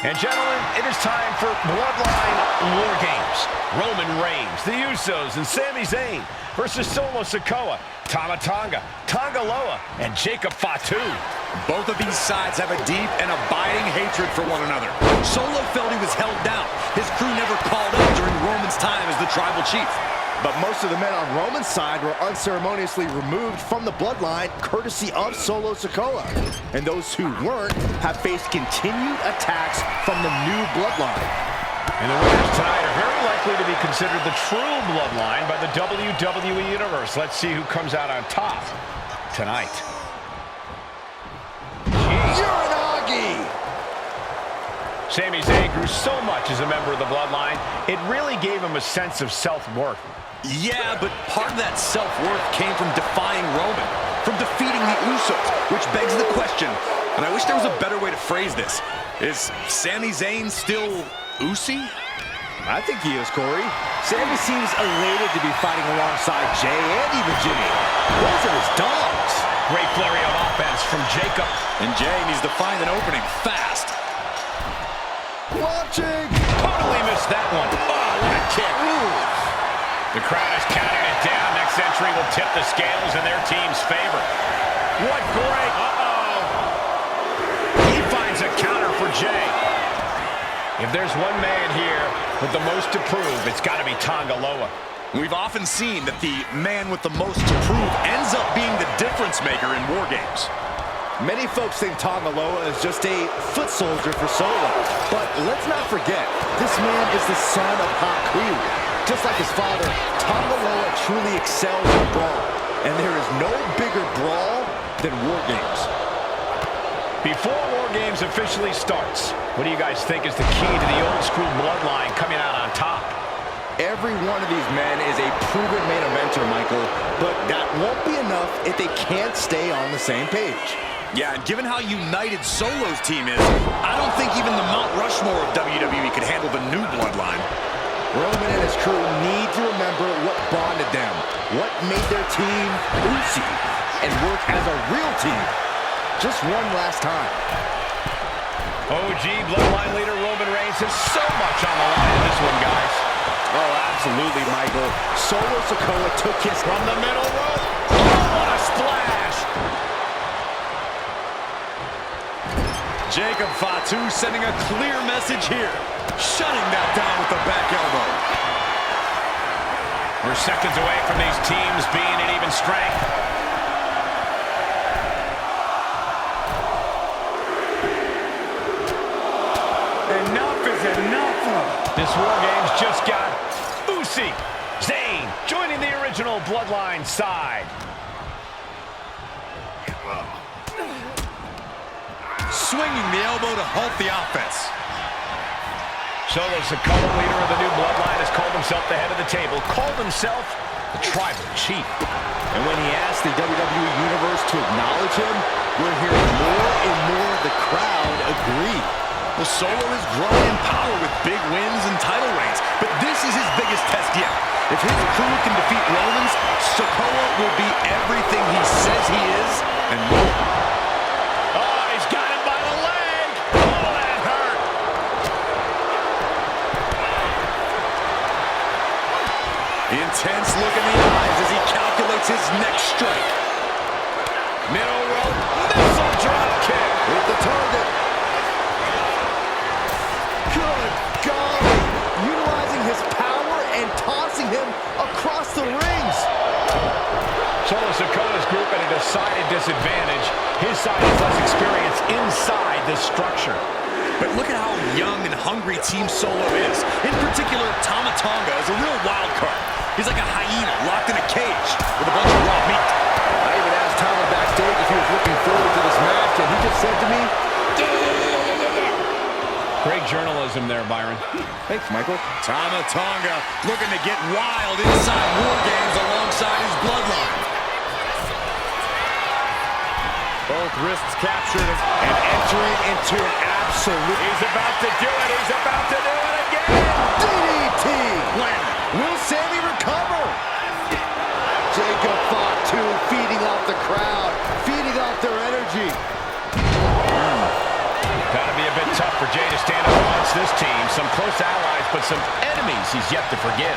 And gentlemen, it is time for Bloodline WarGames. Roman Reigns, the Usos, and Sami Zayn versus Sikoa, Tama Tonga, Tonga Loa, and Fatu. Both of these sides have a deep and abiding hatred for one another. Solo felt he was held down. His crew never called up during Roman's time as the tribal chief. But most of the men on Roman's side were unceremoniously removed from the bloodline courtesy of Sikoa. And those who weren't have faced continued attacks from the new bloodline. And the winners tonight are very likely to be considered the true bloodline by the WWE Universe. Let's see who comes out on top tonight. Sami Zayn grew so much as a member of the bloodline, it really gave him a sense of self-worth. Yeah, but part of that self-worth came from defying Roman, from defeating the Usos, which begs the question, and I wish there was a better way to phrase this. Is Sami Zayn still Usi? I think he is, Corey. Sami seems elated to be fighting alongside Jey and even Jimmy. Those are his dogs. Great flurry of offense from Jacob. And Jey needs to find an opening fast. Watching! Totally missed that one. Oh, what a kick. Ooh. The crowd is counting it down. Next entry will tip the scales in their team's favor. What great. Uh-oh. He finds a counter for Jey. If there's one man here with the most to prove, it's got to be Tonga Loa. We've often seen that the man with the most to prove ends up being the difference maker in WarGames. Many folks think Tonga Loa is just a foot soldier for Solo. But let's not forget, this man is the son of Fatu. Just like his father, Tonga Loa truly excels in brawl. And there is no bigger brawl than WarGames. Before WarGames officially starts, what do you guys think is the key to the old school bloodline coming out on top? Every one of these men is a proven main eventer, Michael. But that won't be enough if they can't stay on the same page. Yeah, and given how united Solo's team is, I don't think even the Mount Rushmore of WWE could handle the new bloodline. Roman and his crew need to remember what bonded them, what made their team Usi, and work as a real team. Just one last time. OG Bloodline leader Roman Reigns has so much on the line in this one, guys. Oh, absolutely, Michael. Sikoa took his from the middle rope. Oh, what a splash! Jacob Fatu sending a clear message here. Shutting that down with the back elbow. We're seconds away from these teams being at even strength. Enough is enough. This WarGames just got Usi, Zayn joining the original Bloodline side. Swinging the elbow to halt the offense. Sikoa, leader of the new bloodline, has called himself the head of the table, called himself the tribal chief. And when he asked the WWE Universe to acknowledge him, we're hearing more and more of the crowd agree. Well, Solo is growing in power with big wins and title reigns, but this is his biggest test yet. If his crew can defeat Roman's, Sikoa will be everything he says he is and more. Oh, he's got him by the leg. Oh, that hurt. Intense look in the eyes as he calculates his next strike. Middle rope, missile drop kick with the target. Good God! Utilizing his power and tossing him across the rings. Sikoa's group at a decided disadvantage. His side has less experience inside this structure. But look at how young and hungry Team Solo is. In particular, Tama Tonga is a real wild card. He's like a hyena locked in a cage with a bunch of raw meat. I even asked Tama backstage if he was looking forward to this match, and he just said to me, great journalism there, Byron. Thanks, Michael. Tama Tonga looking to get wild inside WarGames alongside his bloodline. Both wrists captured and entering into an absolute... He's about to do it. He's about to do it again. DDT. When? Will Sami recover? Jacob Fatu feeding off the crowd, feeding off their energy. Gotta be a bit tough for Jey to stand up this team. Some close allies, but some enemies he's yet to forgive.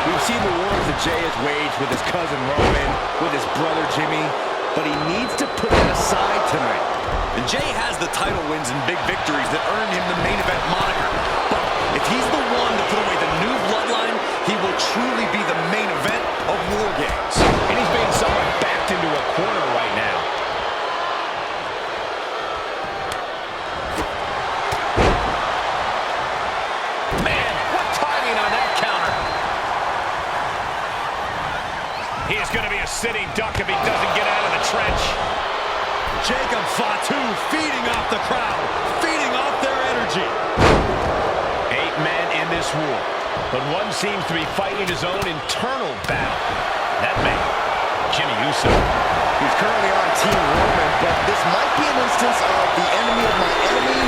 We've seen the wars that Jey has waged with his cousin Roman, with his brother Jimmy, but he needs to put that aside tonight. And Jey has the title wins and big victories that earned him the main event moniker. But if he's the one to put away the new Bloodline, he will truly be the main event of WarGames. And he's being somewhat backed into a corner right now. Man, what timing on that counter. He is going to be a sitting duck if he doesn't get out of the trench. Jacob Fatu feeding off the crowd, feeding off their energy. 8 men in this war, but one seems to be fighting his own internal battle. That man, Jey Uso. He's currently on Team Roman, but this might be an instance of the enemy of my enemy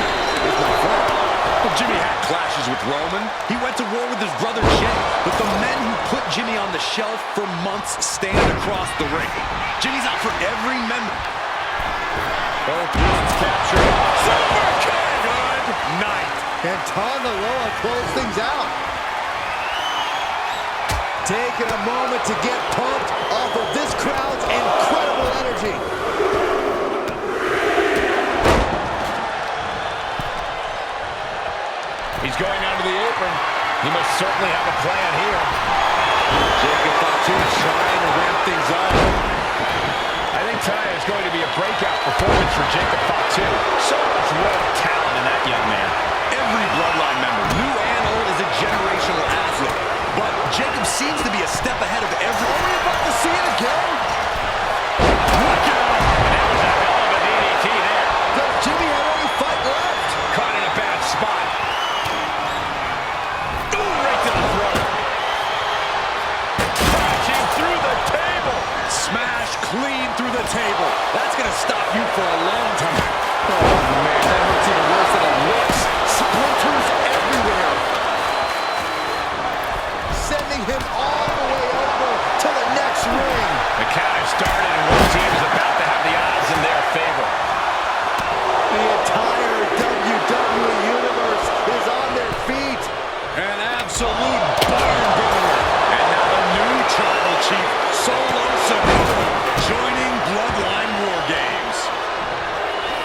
is my friend. Well, Jimmy had clashes with Roman. He went to war with his brother Jey, but the men who put Jimmy on the shelf for months stand across the ring. Jimmy's out for every member. Both wrists captured. Super kick! Good night. And Tonga Loa close things out. Taking a moment to get pumped off of this crowd's incredible energy. He's going onto the apron. He must certainly have a plan here. Jacob Fatu trying to ramp things up. I think tonight is going to be a breakout performance for Jacob Fatu. So much raw talent in that young man. Every Bloodline member, new and old, is a generational athlete. But Jacob seems to be a step ahead of every... Are we about to see it again? Look out! That was a hell of a DDT there. Does Jimmy have any fight left? Caught in a bad spot. Ooh, right to the throat. Crashing through the table. Smash clean through the table. That's going to stop you for a long time. Oh, man, that hurts even worse than it looks. Splinters everywhere. Sending him all the way over to the next ring. The count has started, and one team is about to have the odds in their favor. The entire WWE Universe is on their feet. An absolute barn burner. And now the new tribal chief, Sikoa, joining Bloodline WarGames.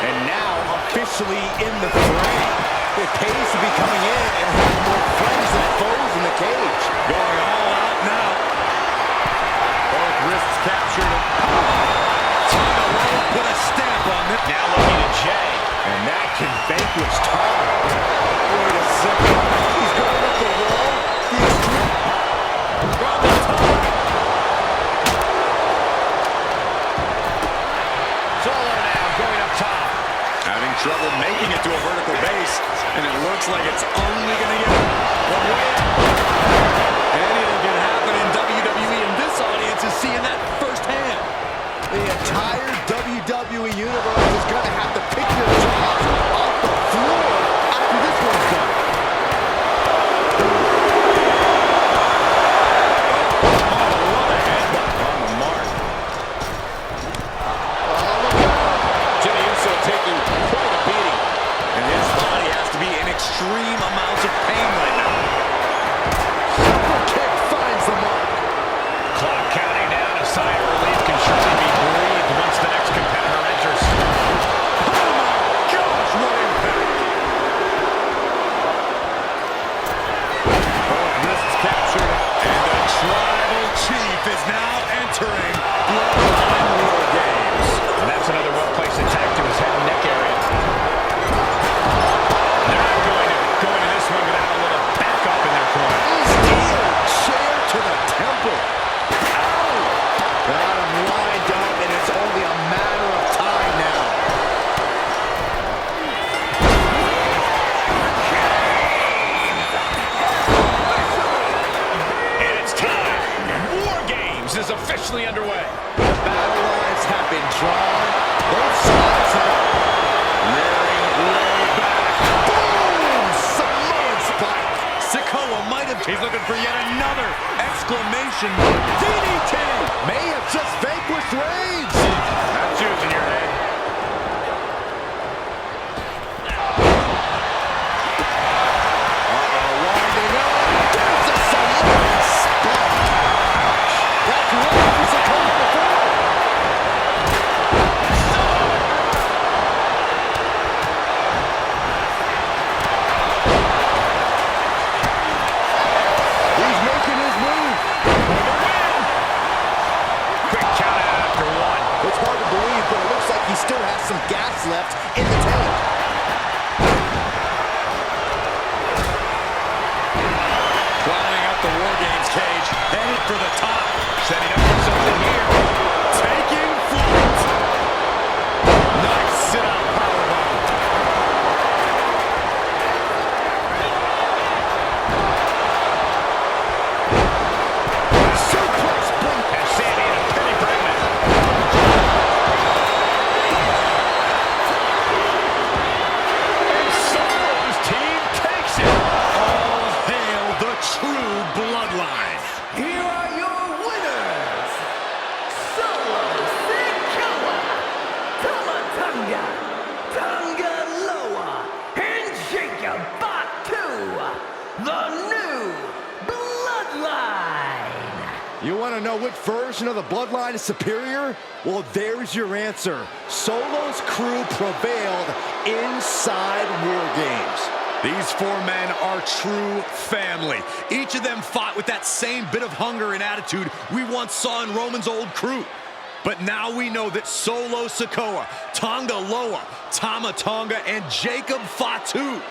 And now officially in the fray. It pays to be coming in and having more friends than foes in the cage. Going all out now. Both wrists captured. Tonga Loa put a stamp on it. Now looking at Jey. And that can vanquish Tonga. Wait a second. He's going up the wall. The extreme. From the top. Solo now going up top. Having trouble making it to a vertical base. And it looks like it's only going to get one way out. Anything can happen in WWE, and this audience is seeing that firsthand. The entire WWE Universe is going to have to pick their jaws off the floor after this one's done. What a headbutt on the mark. Jey Uso taking quite a beating. And his body has to be in extreme amounts of pain right now. Super kick finds the mark. Clock counting down. A sigh of relief can surely be breathed once the next competitor enters. Oh my gosh, what impact! Both wrists captured. And the tribal chief is now entering Bloodline WarGames. And that's another well-placed attack to his head and neck area. They're not going to go into this one without a little backup in their corner. Steel chair to the temple. Ow! Got him lined up, and it's only a matter of time now. And it's time. War Games is officially underway. The battle lines have been drawn. Both sides have rearing way back. Boom! Samoan spike. Sikoa might have... He's looking for yet another exclamation mark. DDT! May have just vanquished Reigns. That's using your head. some gas left in the tank. Climbing up the WarGames cage, headed for the top. Setting up for something here. Taking flight. Nice sit-out powerbomb. Suplex blink. And Sami in a penny pregnant. And Solo's team takes it. All hail the true Bloodline. Here are your winners, Sikoa, Tama Tonga, Tonga Loa, and Fatu, the new Bloodline. You want to know which version of the Bloodline is superior? Well, there's your answer. Solo's crew prevailed inside WarGames. These four men are true family. Each of them fought with that same bit of hunger and attitude we once saw in Roman's old crew. But now we know that Solo Sikoa, Tonga Loa, Tama Tonga, and Fatu